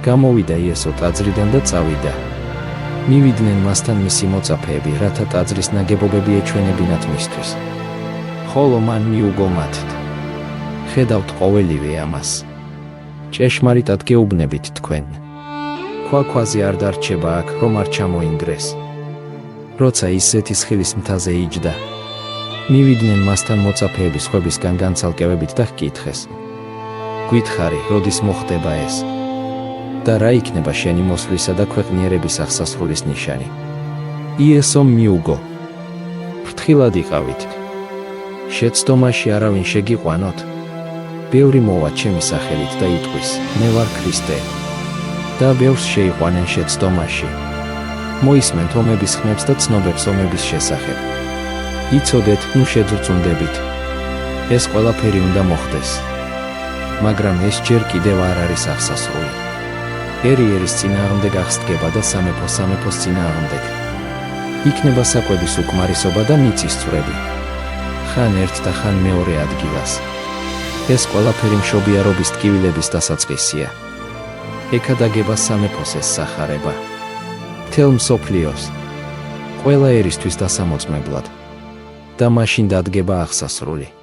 გამოვიდა იესო ტაძრიდან და წავიდა. მივიდნენ მასთან მისი მოწაფეები, რათა ტაძრის ნაგებობები ეჩვენებინათ მისთვის. ხოლო მან მიუგო მათ. ხედავთ ყოველივე ამას. ჭეშმარიტად გეუბნებით თქვენ. ქვაქვაზე არ დარჩება აქ, რომ არ ჩამოინგრეს. როცა ის ზეთისხილის მთაზე იჯდა, მივიდნენ მასთან მოწაფეები სხვებისგან განცალკევებით და ჰკითხეს. გითხარი, როდის მოხდება ეს? და რა იქნება შენი მოსვლისა და ქვეყნიერების აღსასრულის ნიშანი? იესომ მიუგო. ფრთხილად იყავით. შეცდომაში არავინ შეგიყვანოთ? ბევრი მოვა ჩემი სახელით და იტყვის, მე ვარ ქრისტე. და ბევრს შეიყვანენ შეცდომაში. მოისმენთ ომების ხმებს და ცნობებს ომების შესახებ. იცოდეთ, ნუ შეძრწუნდებით. ეს ყველაფერი უნდა მოხდეს. მაგრამ ეს ჯერ კიდევ არ არის აღსასრული. ერი ერის წინააღმდეგ აღსდგება და სამეფო სამეფოს წინააღმდეგ. იქნება საკვების უკმარისობა და მიწის წვრები. ხან ერთ და ხან მეორე ადგილას. ეს ყველაფერი მშობიარობის ტკივილების დასაწყისია. ეკადაგება სამეფოს ეს სახარება. მთელ მსოფლიოს. ყველა ერისთვის დასამოწმებლად. და მაშინ დადგება აღსასრული.